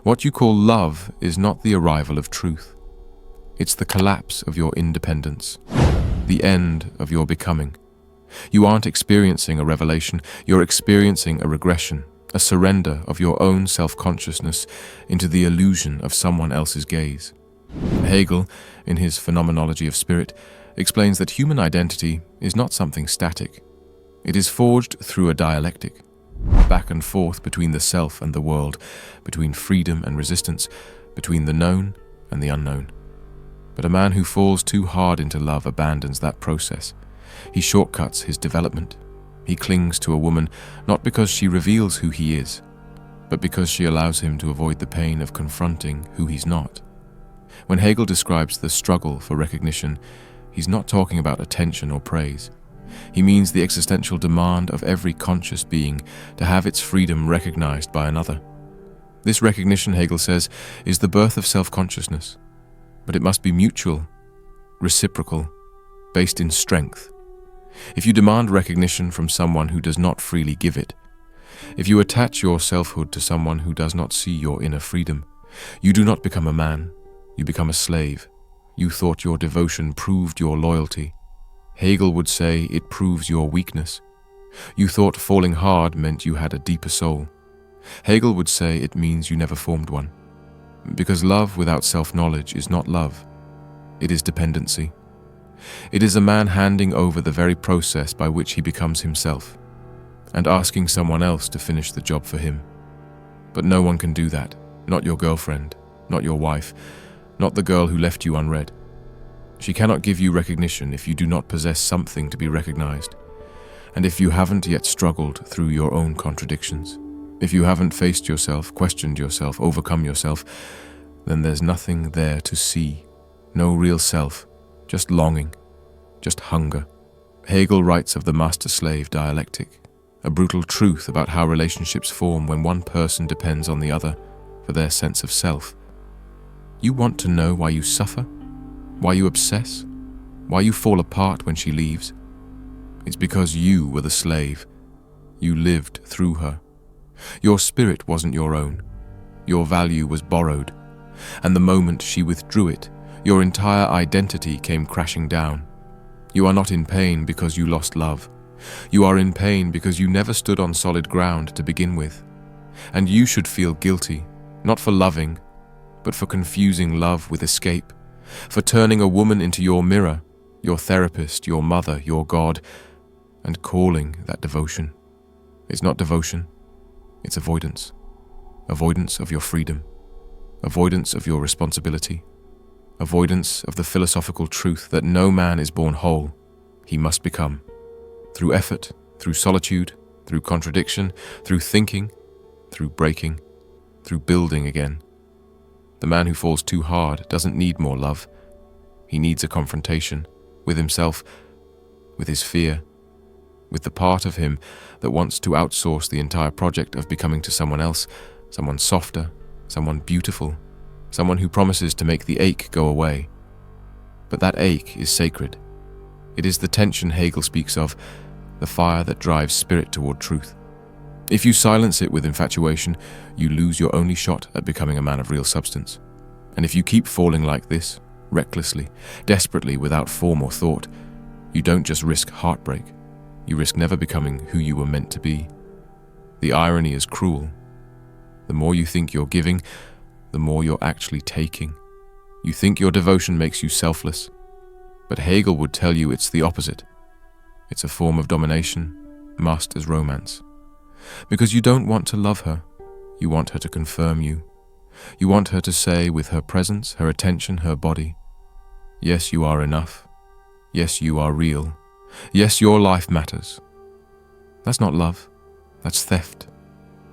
What you call love is not the arrival of truth. It's the collapse of your independence, the end of your becoming. You aren't experiencing a revelation, you're experiencing a regression, a surrender of your own self-consciousness into the illusion of someone else's gaze. Hegel, in his Phenomenology of Spirit, explains that human identity is not something static. It is forged through a dialectic, back and forth between the self and the world, between freedom and resistance, between the known and the unknown. But a man who falls too hard into love abandons that process. He shortcuts his development. He clings to a woman not because she reveals who he is, but because she allows him to avoid the pain of confronting who he's not. When Hegel describes the struggle for recognition, he's not talking about attention or praise. He means the existential demand of every conscious being to have its freedom recognized by another. This recognition, Hegel says, is the birth of self-consciousness. But it must be mutual, reciprocal, based in strength. If you demand recognition from someone who does not freely give it, if you attach your selfhood to someone who does not see your inner freedom, you do not become a man, you become a slave. You thought your devotion proved your loyalty. Hegel would say it proves your weakness. You thought falling hard meant you had a deeper soul. Hegel would say it means you never formed one. Because love without self-knowledge is not love. It is dependency. It is a man handing over the very process by which he becomes himself, and asking someone else to finish the job for him. But no one can do that. Not your girlfriend, not your wife, not the girl who left you unread. She cannot give you recognition if you do not possess something to be recognized, and if you haven't yet struggled through your own contradictions. If you haven't faced yourself, questioned yourself, overcome yourself, then there's nothing there to see. No real self, just longing, just hunger. Hegel writes of the master-slave dialectic, a brutal truth about how relationships form when one person depends on the other for their sense of self. You want to know why you suffer? Why you obsess? Why you fall apart when she leaves? It's because you were the slave. You lived through her. Your spirit wasn't your own. Your value was borrowed. And the moment she withdrew it, your entire identity came crashing down. You are not in pain because you lost love. You are in pain because you never stood on solid ground to begin with. And you should feel guilty, not for loving, but for confusing love with escape, for turning a woman into your mirror, your therapist, your mother, your God, and calling that devotion. It's not devotion. It's avoidance. Avoidance of your freedom. Avoidance of your responsibility. Avoidance of the philosophical truth that no man is born whole. He must become. Through effort, through solitude, through contradiction, through thinking, through breaking, through building again. The man who falls too hard doesn't need more love. He needs a confrontation with himself, with his fear, with the part of him that wants to outsource the entire project of becoming to someone else, someone softer, someone beautiful, someone who promises to make the ache go away. But that ache is sacred. It is the tension Hegel speaks of, the fire that drives spirit toward truth. If you silence it with infatuation, you lose your only shot at becoming a man of real substance. And if you keep falling like this, recklessly, desperately, without form or thought, you don't just risk heartbreak, you risk never becoming who you were meant to be. The irony is cruel. The more you think you're giving, the more you're actually taking. You think your devotion makes you selfless, but Hegel would tell you it's the opposite. It's a form of domination, masked as romance. Because you don't want to love her, you want her to confirm you. You want her to say with her presence, her attention, her body, yes, you are enough. Yes, you are real. Yes, your life matters. That's not love. That's theft.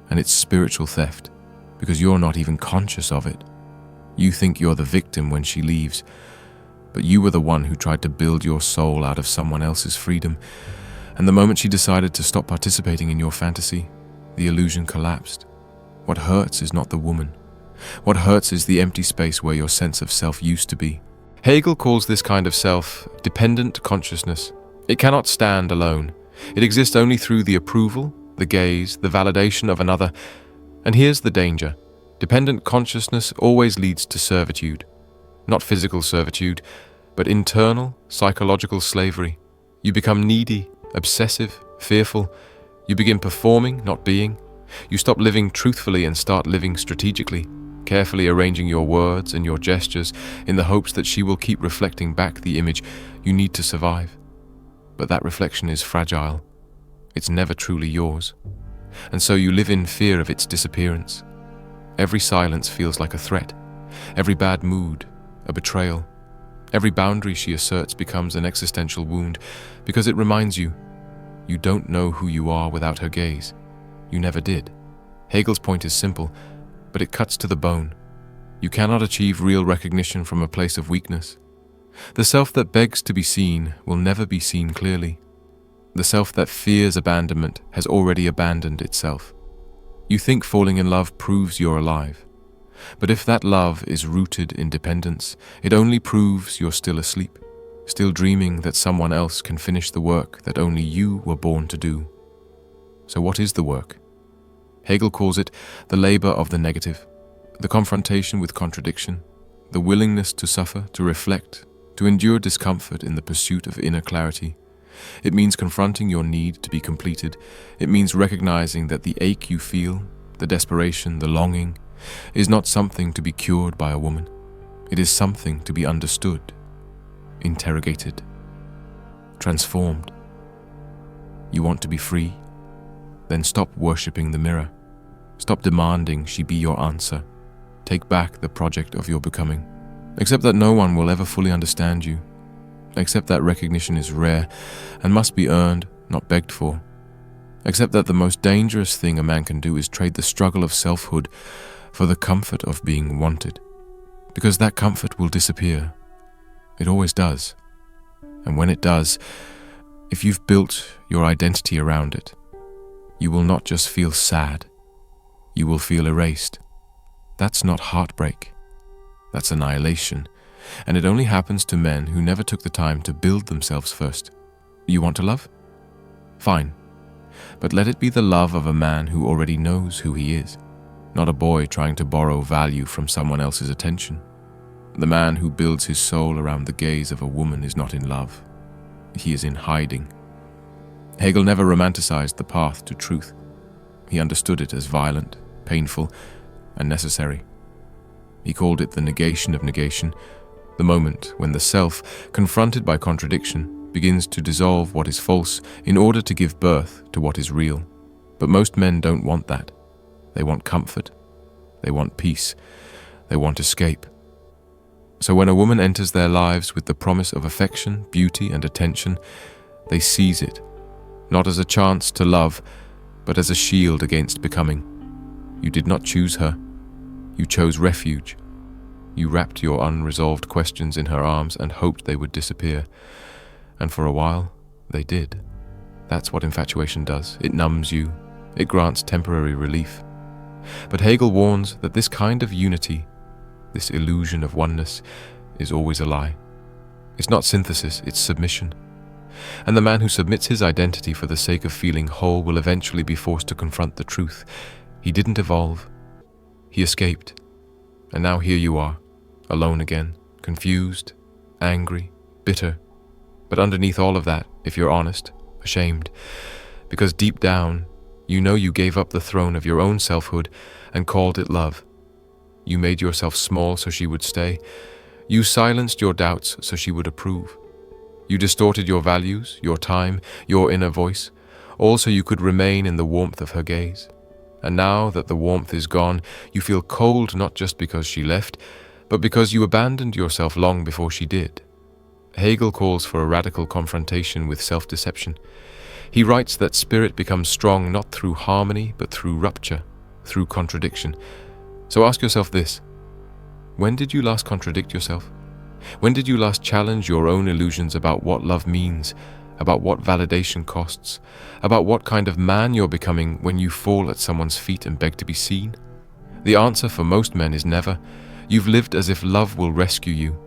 And it's spiritual theft, because you're not even conscious of it. You think you're the victim when she leaves, but you were the one who tried to build your soul out of someone else's freedom. And the moment she decided to stop participating in your fantasy, the illusion collapsed. What hurts is not the woman. What hurts is the empty space where your sense of self used to be. Hegel calls this kind of self dependent consciousness. It cannot stand alone. It exists only through the approval, the gaze, the validation of another. And here's the danger. Dependent consciousness always leads to servitude. Not physical servitude, but internal, psychological slavery. You become needy, obsessive, fearful. You begin performing, not being. You stop living truthfully and start living strategically, carefully arranging your words and your gestures in the hopes that she will keep reflecting back the image you need to survive. But that reflection is fragile. It's never truly yours. And so you live in fear of its disappearance. Every silence feels like a threat. Every bad mood, a betrayal. Every boundary she asserts becomes an existential wound because it reminds you don't know who you are without her gaze. You never did. Hegel's point is simple, but it cuts to the bone. You cannot achieve real recognition from a place of weakness. The self that begs to be seen will never be seen clearly. The self that fears abandonment has already abandoned itself. You think falling in love proves you're alive. But if that love is rooted in dependence, it only proves you're still asleep, still dreaming that someone else can finish the work that only you were born to do. So what is the work? Hegel calls it the labor of the negative, the confrontation with contradiction, the willingness to suffer, to reflect, to endure discomfort in the pursuit of inner clarity. It means confronting your need to be completed. It means recognizing that the ache you feel, the desperation, the longing, is not something to be cured by a woman. It is something to be understood, interrogated, transformed. You want to be free? Then stop worshipping the mirror. Stop demanding she be your answer. Take back the project of your becoming. Accept that no one will ever fully understand you. Accept that recognition is rare and must be earned, not begged for. Accept that the most dangerous thing a man can do is trade the struggle of selfhood for the comfort of being wanted. Because that comfort will disappear. It always does. And when it does, if you've built your identity around it, you will not just feel sad, you will feel erased. That's not heartbreak. That's annihilation. And it only happens to men who never took the time to build themselves first. You want to love? Fine. But let it be the love of a man who already knows who he is, not a boy trying to borrow value from someone else's attention. The man who builds his soul around the gaze of a woman is not in love. He is in hiding. Hegel never romanticized the path to truth. He understood it as violent, painful, and necessary. He called it the negation of negation, the moment when the self, confronted by contradiction, begins to dissolve what is false in order to give birth to what is real. But most men don't want that. They want comfort. They want peace. They want escape. So when a woman enters their lives with the promise of affection, beauty, and attention, they seize it, not as a chance to love, but as a shield against becoming. You did not choose her. You chose refuge. You wrapped your unresolved questions in her arms and hoped they would disappear. And for a while, they did. That's what infatuation does. It numbs you. It grants temporary relief. But Hegel warns that this kind of unity, this illusion of oneness, is always a lie. It's not synthesis, it's submission. And the man who submits his identity for the sake of feeling whole will eventually be forced to confront the truth. He didn't evolve. He escaped. And now here you are, alone again, confused, angry, bitter. But underneath all of that, if you're honest, ashamed. Because deep down, you know you gave up the throne of your own selfhood and called it love. You made yourself small so she would stay. You silenced your doubts so she would approve. You distorted your values, your time, your inner voice, all so you could remain in the warmth of her gaze. And now that the warmth is gone, you feel cold not just because she left, but because you abandoned yourself long before she did. Hegel calls for a radical confrontation with self-deception. He writes that spirit becomes strong not through harmony, but through rupture, through contradiction. So ask yourself this: when did you last contradict yourself? When did you last challenge your own illusions about what love means, about what validation costs, about what kind of man you're becoming when you fall at someone's feet and beg to be seen? The answer for most men is never. You've lived as if love will rescue you.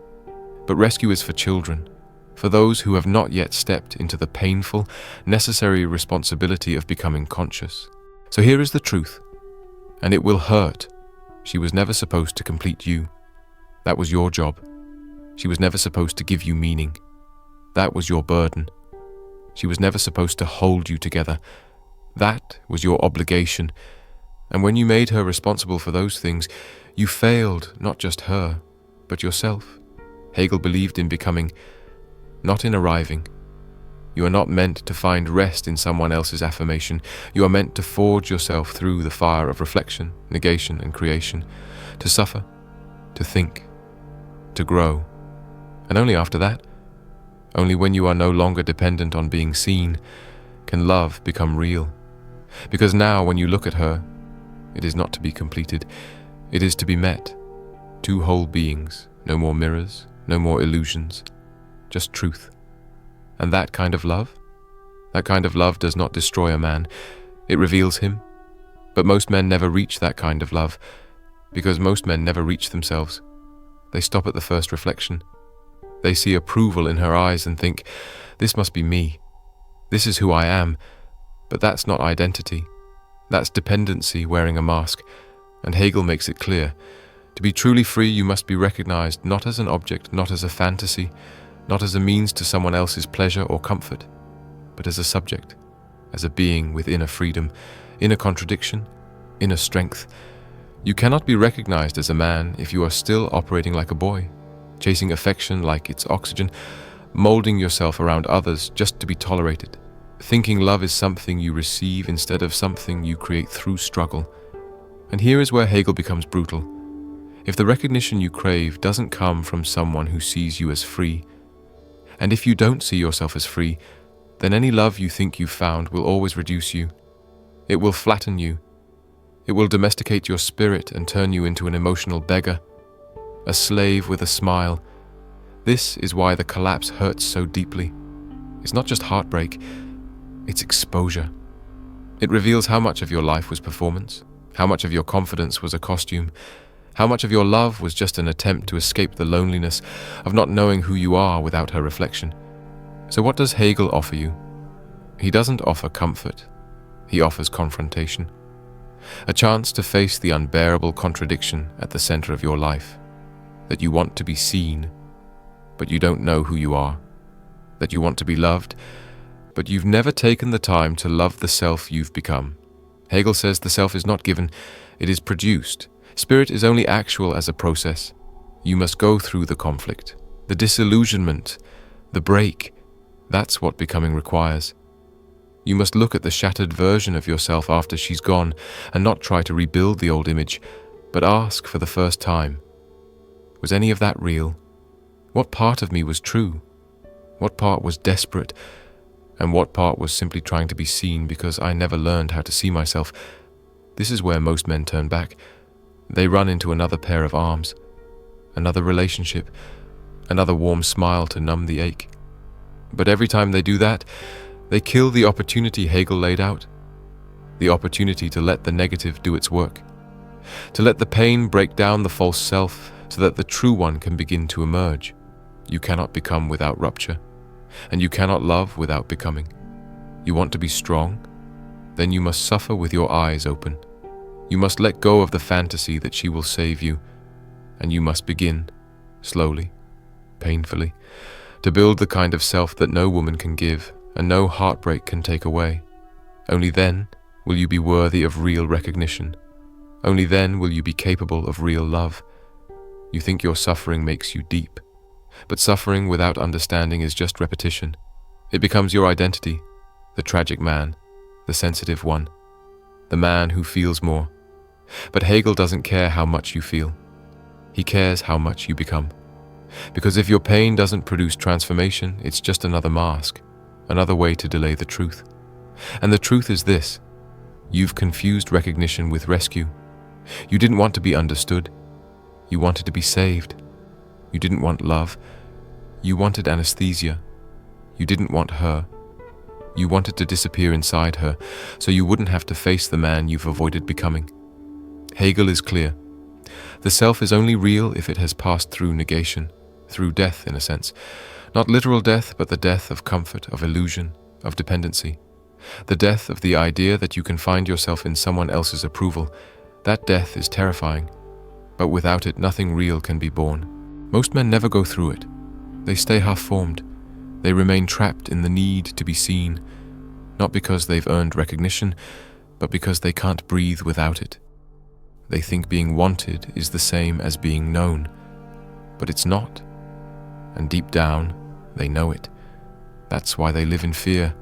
But rescue is for children, for those who have not yet stepped into the painful, necessary responsibility of becoming conscious. So here is the truth, and it will hurt. She was never supposed to complete you. That was your job. She was never supposed to give you meaning. That was your burden. She was never supposed to hold you together. That was your obligation. And when you made her responsible for those things, you failed not just her, but yourself. Hegel believed in becoming, not in arriving. You are not meant to find rest in someone else's affirmation. You are meant to forge yourself through the fire of reflection, negation, and creation, to suffer, to think, to grow. And only after that, only when you are no longer dependent on being seen, can love become real. Because now, when you look at her, it is not to be completed, it is to be met. Two whole beings, no more mirrors, no more illusions, just truth. And that kind of love does not destroy a man, it reveals him. But most men never reach that kind of love, because most men never reach themselves. They stop at the first reflection. They see approval in her eyes and think, this must be me. This is who I am. But that's not identity. That's dependency wearing a mask. And Hegel makes it clear. To be truly free, you must be recognized not as an object, not as a fantasy, not as a means to someone else's pleasure or comfort, but as a subject, as a being with inner freedom, inner contradiction, inner strength. You cannot be recognized as a man if you are still operating like a boy, chasing affection like its oxygen, molding yourself around others just to be tolerated, thinking love is something you receive instead of something you create through struggle. And here is where Hegel becomes brutal. If the recognition you crave doesn't come from someone who sees you as free, and if you don't see yourself as free, then any love you think you've found will always reduce you. It will flatten you. It will domesticate your spirit and turn you into an emotional beggar, a slave with a smile. This is why the collapse hurts so deeply. It's not just heartbreak, it's exposure. It reveals how much of your life was performance, how much of your confidence was a costume, how much of your love was just an attempt to escape the loneliness of not knowing who you are without her reflection. So what does Hegel offer you? He doesn't offer comfort. He offers confrontation. A chance to face the unbearable contradiction at the center of your life. That you want to be seen, but you don't know who you are. That you want to be loved, but you've never taken the time to love the self you've become. Hegel says the self is not given, it is produced. Spirit is only actual as a process. You must go through the conflict, the disillusionment, the break. That's what becoming requires. You must look at the shattered version of yourself after she's gone and not try to rebuild the old image, but ask for the first time, was any of that real? What part of me was true? What part was desperate? And what part was simply trying to be seen because I never learned how to see myself? This is where most men turn back. They run into another pair of arms, another relationship, another warm smile to numb the ache. But every time they do that, they kill the opportunity Hegel laid out, the opportunity to let the negative do its work, to let the pain break down the false self so that the true one can begin to emerge. You cannot become without rupture, and you cannot love without becoming. You want to be strong? Then you must suffer with your eyes open. You must let go of the fantasy that she will save you, and you must begin, slowly, painfully, to build the kind of self that no woman can give and no heartbreak can take away. Only then will you be worthy of real recognition. Only then will you be capable of real love. You think your suffering makes you deep, but suffering without understanding is just repetition. It becomes your identity, the tragic man, the sensitive one, the man who feels more. But Hegel doesn't care how much you feel. He cares how much you become. Because if your pain doesn't produce transformation, it's just another mask, another way to delay the truth. And the truth is this: you've confused recognition with rescue. You didn't want to be understood. You wanted to be saved. You didn't want love. You wanted anesthesia. You didn't want her. You wanted to disappear inside her, so you wouldn't have to face the man you've avoided becoming. Hegel is clear. The self is only real if it has passed through negation, through death in a sense. Not literal death, but the death of comfort, of illusion, of dependency. The death of the idea that you can find yourself in someone else's approval. That death is terrifying. but without it nothing real can be born. Most men never go through it. They stay half-formed. They remain trapped in the need to be seen, not because they've earned recognition, but because they can't breathe without it. They think being wanted is the same as being known, but it's not. And deep down, they know it. That's why they live in fear.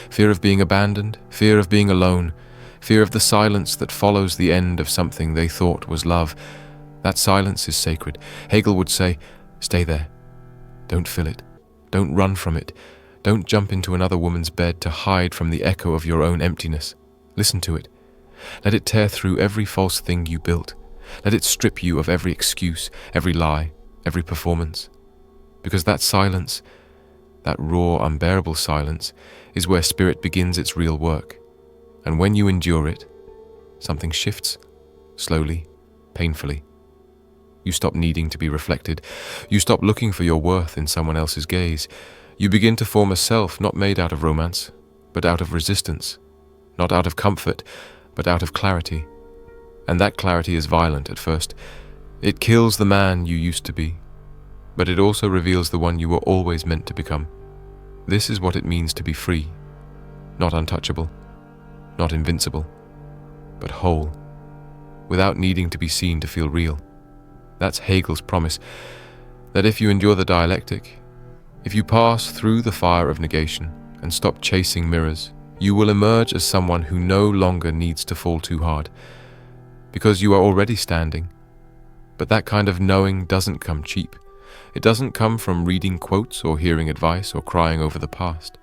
Fear of being abandoned, fear of being alone, fear of the silence that follows the end of something they thought was love. That silence is sacred. Hegel would say, stay there. Don't fill it. Don't run from it. Don't jump into another woman's bed to hide from the echo of your own emptiness. Listen to it. Let it tear through every false thing you built. Let it strip you of every excuse, every lie, every performance. Because that silence, that raw, unbearable silence, is where spirit begins its real work. And when you endure it, something shifts, slowly, painfully. You stop needing to be reflected. You stop looking for your worth in someone else's gaze. You begin to form a self not made out of romance, but out of resistance. Not out of comfort, but out of clarity. And that clarity is violent at first. It kills the man you used to be, but it also reveals the one you were always meant to become. This is what it means to be free, not untouchable, not invincible, but whole, without needing to be seen to feel real. That's Hegel's promise, that if you endure the dialectic, if you pass through the fire of negation and stop chasing mirrors, you will emerge as someone who no longer needs to fall too hard, because you are already standing. But that kind of knowing doesn't come cheap. It doesn't come from reading quotes or hearing advice or crying over the past.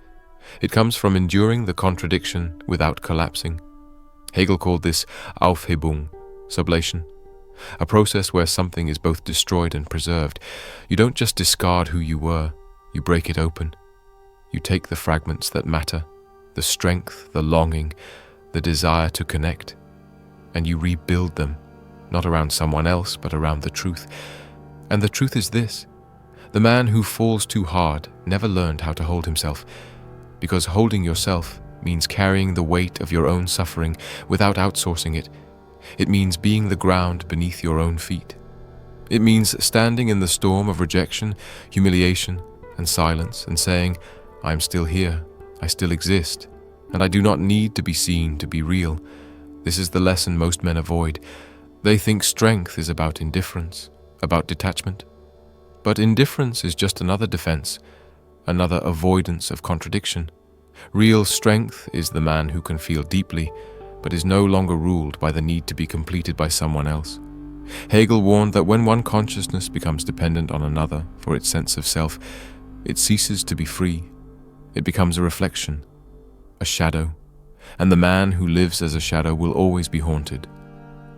It comes from enduring the contradiction without collapsing. Hegel called this Aufhebung, sublation, a process where something is both destroyed and preserved. You don't just discard who you were, you break it open. You take the fragments that matter, the strength, the longing, the desire to connect, and you rebuild them, not around someone else, but around the truth. And the truth is this: the man who falls too hard never learned how to hold himself, because holding yourself means carrying the weight of your own suffering without outsourcing it. It means being the ground beneath your own feet. It means standing in the storm of rejection, humiliation, and silence and saying, I'm still here, I still exist, and I do not need to be seen to be real. This is the lesson most men avoid. They think strength is about indifference, about detachment. But indifference is just another defense, another avoidance of contradiction. Real strength is the man who can feel deeply, but is no longer ruled by the need to be completed by someone else. Hegel warned that when one consciousness becomes dependent on another for its sense of self, it ceases to be free. It becomes a reflection, a shadow, and the man who lives as a shadow will always be haunted,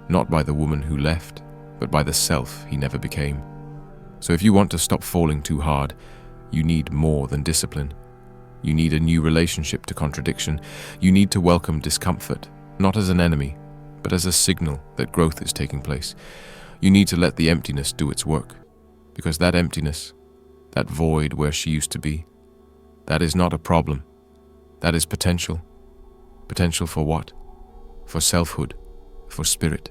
not by the woman who left, but by the self he never became. So if you want to stop falling too hard, you need more than discipline. You need a new relationship to contradiction. You need to welcome discomfort, not as an enemy, but as a signal that growth is taking place. You need to let the emptiness do its work, because that emptiness, that void where she used to be, that is not a problem. That is potential. Potential for what? For selfhood, for spirit,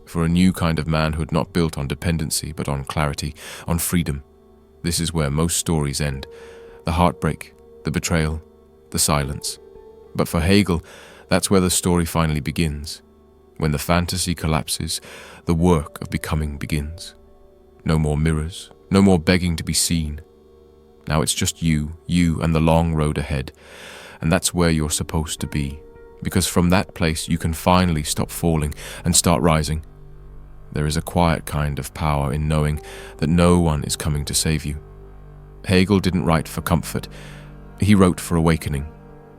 for a new kind of manhood not built on dependency but on clarity, on freedom. This is where most stories end. The heartbreak, the betrayal, the silence. But for Hegel, that's where the story finally begins. When the fantasy collapses, the work of becoming begins. No more mirrors, no more begging to be seen. Now it's just you and the long road ahead. And that's where you're supposed to be, because from that place you can finally stop falling and start rising. There is a quiet kind of power in knowing that no one is coming to save you. Hegel didn't write for comfort. He wrote for awakening.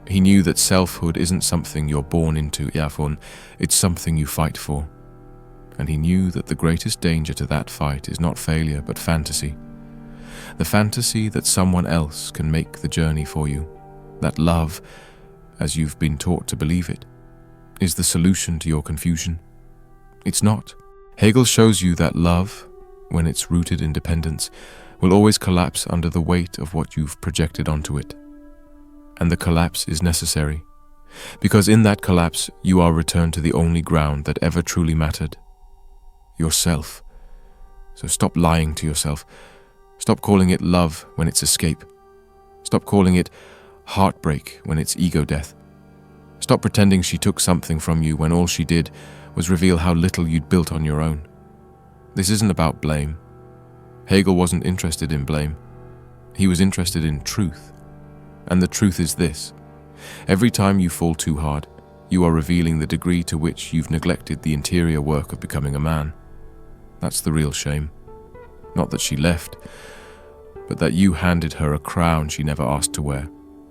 He knew that selfhood isn't something you're born into, it's something you fight for. And he knew that the greatest danger to that fight is not failure, but fantasy. The fantasy that someone else can make the journey for you, that love, as you've been taught to believe it, is the solution to your confusion. It's not. Hegel shows you that love, when it's rooted in dependence, will always collapse under the weight of what you've projected onto it. And the collapse is necessary, because in that collapse you are returned to the only ground that ever truly mattered, yourself. So stop lying to yourself. Stop calling it love when it's escape. Stop calling it heartbreak when it's ego death. Stop pretending she took something from you when all she did was reveal how little you'd built on your own. This isn't about blame. Hegel wasn't interested in blame. He was interested in truth. And the truth is this: every time you fall too hard, you are revealing the degree to which you've neglected the interior work of becoming a man. That's the real shame. Not that she left, but that you handed her a crown she never asked to wear.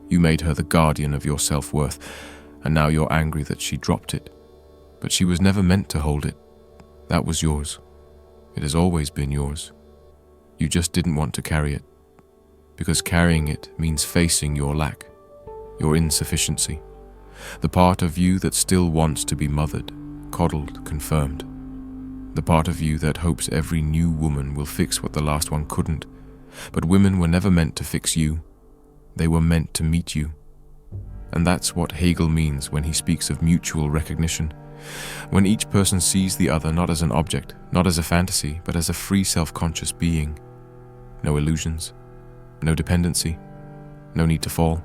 You made her the guardian of your self-worth, and now you're angry that she dropped it. But she was never meant to hold it. That was yours. It has always been yours. You just didn't want to carry it, because carrying it means facing your lack, your insufficiency, the part of you that still wants to be mothered, coddled, confirmed, the part of you that hopes every new woman will fix what the last one couldn't. But women were never meant to fix you. They were meant to meet you. And that's what Hegel means when he speaks of mutual recognition. When each person sees the other not as an object, not as a fantasy, but as a free self-conscious being. No illusions, no dependency, no need to fall.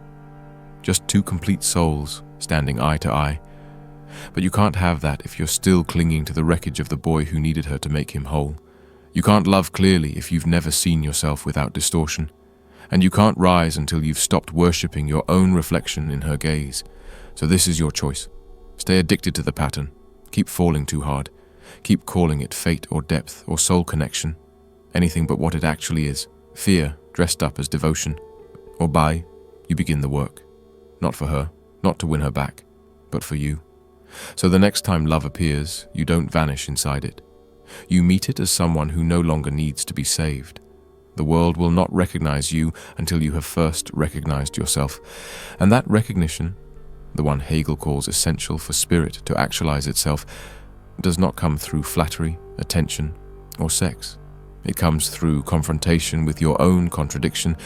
Just two complete souls standing eye to eye. But you can't have that if you're still clinging to the wreckage of the boy who needed her to make him whole. You can't love clearly if you've never seen yourself without distortion. And you can't rise until you've stopped worshipping your own reflection in her gaze. So this is your choice. Stay addicted to the pattern. Keep falling too hard. Keep calling it fate or depth or soul connection. Anything but what it actually is. Fear dressed up as devotion. Or by, you begin the work. Not for her, not to win her back, but for you. So the next time love appears, you don't vanish inside it. You meet it as someone who no longer needs to be saved. The world will not recognize you until you have first recognized yourself. And that recognition, the one Hegel calls essential for spirit to actualize itself, does not come through flattery, attention, or sex. It comes through confrontation with your own contradiction,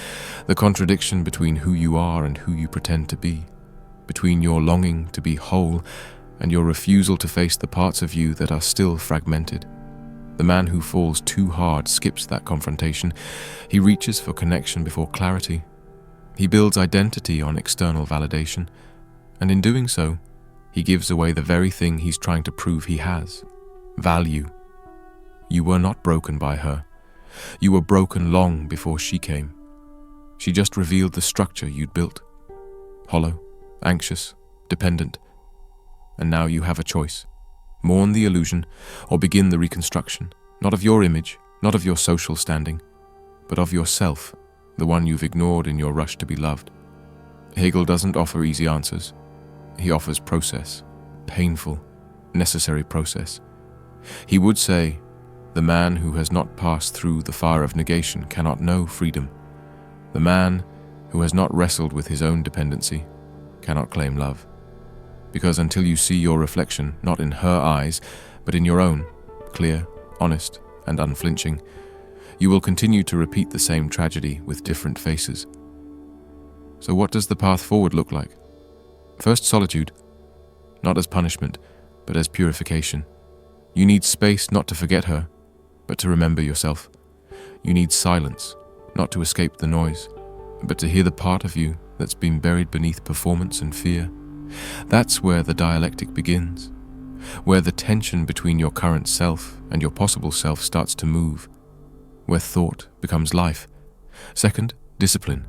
the contradiction between who you are and who you pretend to be, between your longing to be whole and your refusal to face the parts of you that are still fragmented. The man who falls too hard skips that confrontation. He reaches for connection before clarity. He builds identity on external validation, and in doing so, he gives away the very thing he's trying to prove he has: value. You were not broken by her. You were broken long before she came. She just revealed the structure you'd built. Hollow, anxious, dependent. And now you have a choice. Mourn the illusion or begin the reconstruction, not of your image, not of your social standing, but of yourself, the one you've ignored in your rush to be loved. Hegel doesn't offer easy answers. He offers process, painful, necessary process. He would say, the man who has not passed through the fire of negation cannot know freedom. The man who has not wrestled with his own dependency cannot claim love. Because until you see your reflection not in her eyes, but in your own, clear, honest, and unflinching, you will continue to repeat the same tragedy with different faces. So what does the path forward look like? First, solitude, not as punishment, but as purification. You need space not to forget her, but to remember yourself. You need silence, not to escape the noise, but to hear the part of you that's been buried beneath performance and fear. That's where the dialectic begins, where the tension between your current self and your possible self starts to move, where thought becomes life. Second, discipline,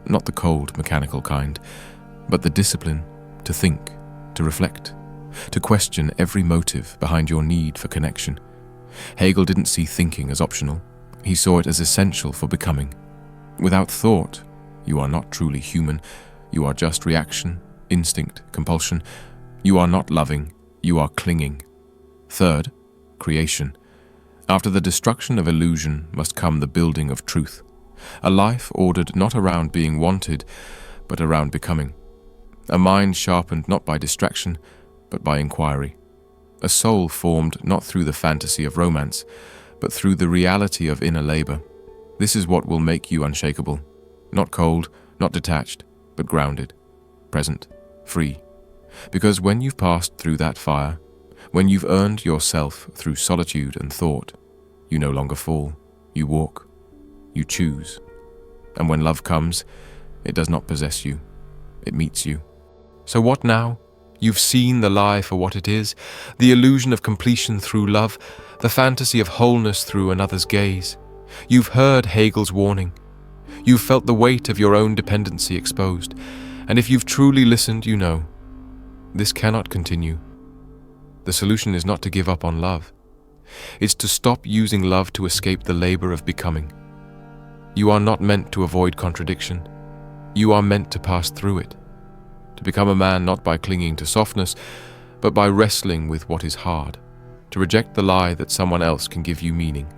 not the cold, mechanical kind, but the discipline to think, to reflect, to question every motive behind your need for connection. Hegel didn't see thinking as optional. He saw it as essential for becoming. Without thought, you are not truly human. You are just reaction, instinct, compulsion. You are not loving, you are clinging. Third, creation. After the destruction of illusion must come the building of truth. A life ordered not around being wanted, but around becoming. A mind sharpened not by distraction, but by inquiry. A soul formed not through the fantasy of romance, but through the reality of inner labor. This is what will make you unshakable. Not cold, not detached, but grounded, present, free. Because when you've passed through that fire, when you've earned yourself through solitude and thought, You no longer fall. You walk. You choose. And when love comes, it does not possess you. It meets you. So what now? You've seen the lie for what it is, the illusion of completion through love, the fantasy of wholeness through another's gaze. You've heard Hegel's warning. You've felt the weight of your own dependency exposed. And if you've truly listened, you know, this cannot continue. The solution is not to give up on love. It's to stop using love to escape the labor of becoming. You are not meant to avoid contradiction. You are meant to pass through it. To become a man not by clinging to softness, but by wrestling with what is hard. To reject the lie that someone else can give you meaning,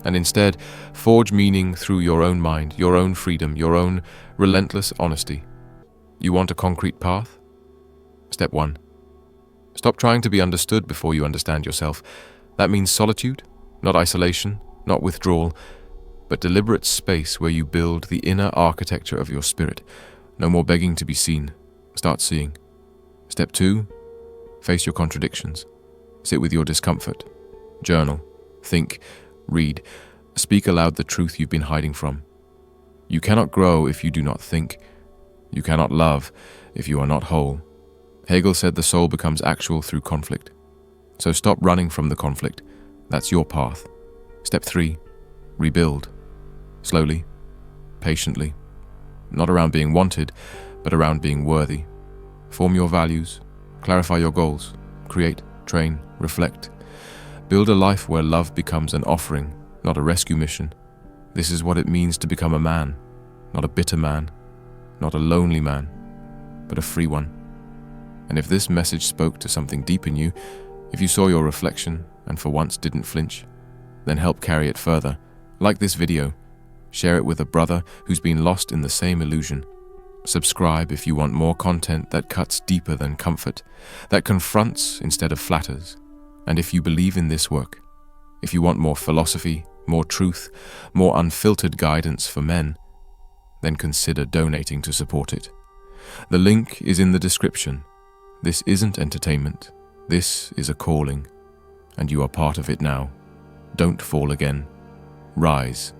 and instead forge meaning through your own mind, your own freedom, your own relentless honesty. You want a concrete path? Step 1. Stop trying to be understood before you understand yourself. That means solitude, not isolation, not withdrawal, but deliberate space where you build the inner architecture of your spirit. No more begging to be seen. Start seeing. Step 2. Face your contradictions. Sit with your discomfort. Journal. Think. Read. Speak aloud the truth you've been hiding from. You cannot grow if you do not think. You cannot love if you are not whole. Hegel said the soul becomes actual through conflict. So stop running from the conflict. That's your path. Step 3. Rebuild. Slowly. Patiently. Not around being wanted, but around being worthy. Form your values. Clarify your goals. Create, train, reflect. Build a life where love becomes an offering, not a rescue mission. This is what it means to become a man. Not a bitter man. Not a lonely man, but a free one. And if this message spoke to something deep in you, if you saw your reflection and for once didn't flinch, then help carry it further. Like this video. Share it with a brother who's been lost in the same illusion. Subscribe if you want more content that cuts deeper than comfort, that confronts instead of flatters. And if you believe in this work, if you want more philosophy, more truth, more unfiltered guidance for men, then consider donating to support it. The link is in the description. This isn't entertainment. This is a calling, and you are part of it now. Don't fall again. Rise.